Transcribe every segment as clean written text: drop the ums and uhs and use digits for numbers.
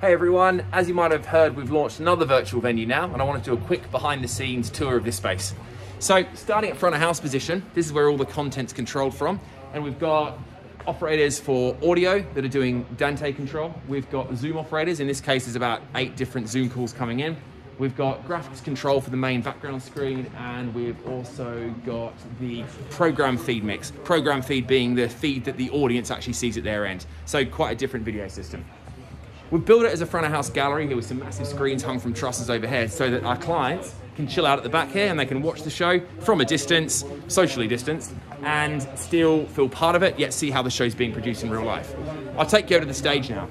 Hey everyone, as you might have heard, we've launched another virtual venue now, and I want to do a quick behind the scenes tour of this space. So starting at front of house position, this is where all the content's controlled from, and we've got operators for audio that are doing Dante control. We've got Zoom operators, in this case there's about 8 different Zoom calls coming in. We've got graphics control for the main background screen, and we've also got the program feed mix. Program feed being the feed that the audience actually sees at their end. So quite a different video system. We've built it as a front of house gallery here with some massive screens hung from trusses overhead so that our clients can chill out at the back here and they can watch the show from a distance, socially distanced, and still feel part of it, yet see how the show's being produced in real life. I'll take you over to the stage now.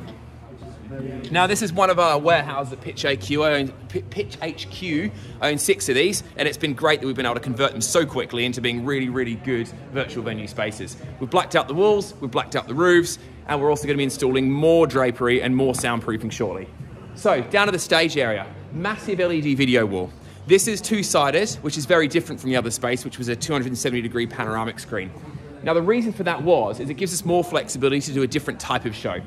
Now this is one of our warehouses at PytchHQ owns 6 of these, and it's been great that we've been able to convert them so quickly into being really, really good virtual venue spaces. We've blacked out the walls, we've blacked out the roofs, and we're also going to be installing more drapery and more soundproofing shortly. So down to the stage area, massive LED video wall. This is 2-sided, which is very different from the other space, which was a 270-degree panoramic screen. Now the reason for that is it gives us more flexibility to do a different type of show.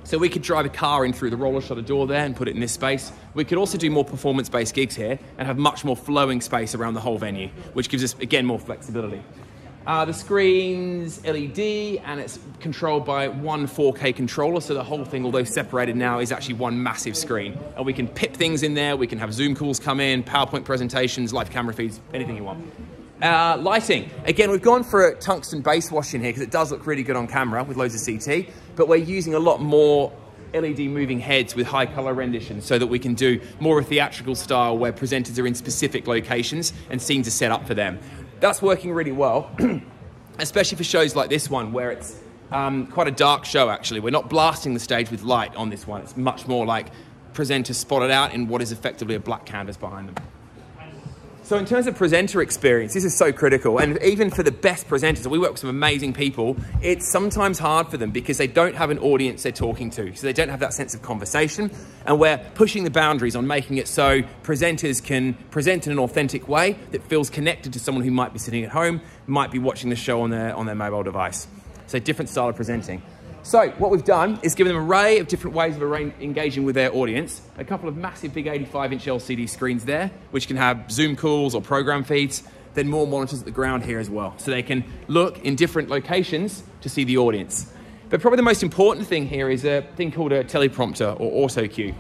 So we could drive a car in through the roller shutter door there and put it in this space. We could also do more performance-based gigs here and have much more flowing space around the whole venue, which gives us, again, more flexibility. The screen's LED, and it's controlled by one 4K controller, so the whole thing, although separated now, is actually one massive screen. And we can pip things in there, we can have Zoom calls come in, PowerPoint presentations, live camera feeds, anything you want. Lighting. Again, we've gone for a tungsten base wash in here because it does look really good on camera with loads of CT, but we're using a lot more LED moving heads with high color renditions so that we can do more of a theatrical style where presenters are in specific locations and scenes are set up for them. That's working really well, especially for shows like this one where it's quite a dark show actually. We're not blasting the stage with light on this one. It's much more like presenters spotted out in what is effectively a black canvas behind them. So in terms of presenter experience, this is so critical, and even for the best presenters, we work with some amazing people, it's sometimes hard for them because they don't have an audience they're talking to, so they don't have that sense of conversation, and we're pushing the boundaries on making it so presenters can present in an authentic way that feels connected to someone who might be sitting at home, might be watching the show on their mobile device. So different style of presenting. So what we've done is given them an array of different ways of engaging with their audience. A couple of massive big 85-inch LCD screens there, which can have Zoom calls or program feeds, then more monitors at the ground here as well. So they can look in different locations to see the audience. But probably the most important thing here is a thing called a teleprompter or AutoCue.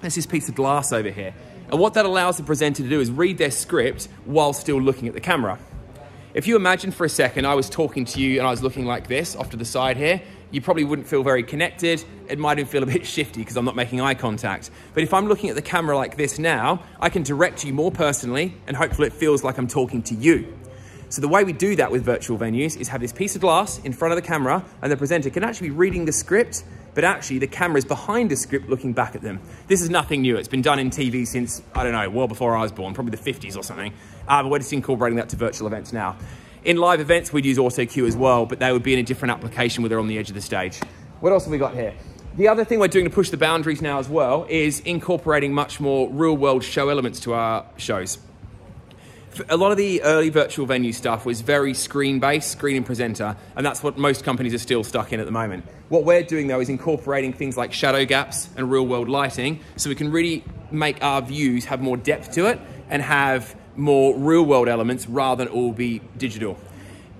That's this piece of glass over here. And what that allows the presenter to do is read their script while still looking at the camera. If you imagine for a second I was talking to you and I was looking like this off to the side here, you probably wouldn't feel very connected. It might even feel a bit shifty because I'm not making eye contact. But if I'm looking at the camera like this now, I can direct you more personally and hopefully it feels like I'm talking to you. So the way we do that with virtual venues is have this piece of glass in front of the camera and the presenter can actually be reading the script, but actually the camera's behind the script looking back at them. This is nothing new. It's been done in TV since, I don't know, well before I was born, probably the 50s or something. But we're just incorporating that to virtual events now. In live events, we'd use AutoCue as well, but they would be in a different application where they're on the edge of the stage. What else have we got here? The other thing we're doing to push the boundaries now as well is incorporating much more real-world show elements to our shows. A lot of the early virtual venue stuff was very screen-based, screen and presenter, and that's what most companies are still stuck in at the moment. What we're doing, though, is incorporating things like shadow gaps and real-world lighting so we can really make our views have more depth to it and have more real-world elements rather than all be digital.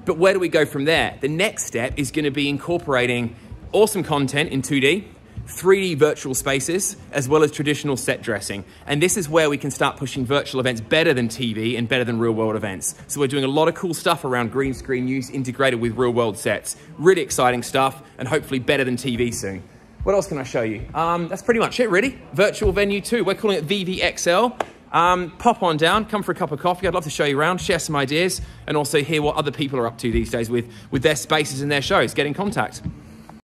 But where do we go from there? The next step is going to be incorporating awesome content in 2D, 3D virtual spaces, as well as traditional set dressing. And this is where we can start pushing virtual events better than TV and better than real-world events. So we're doing a lot of cool stuff around green screen use integrated with real-world sets. Really exciting stuff, and hopefully better than TV soon. What else can I show you? That's pretty much it, really. Virtual Venue 2. We're calling it VVXL. Pop on down, come for a cup of coffee. I'd love to show you around, share some ideas, and also hear what other people are up to these days with their spaces and their shows. Get in contact.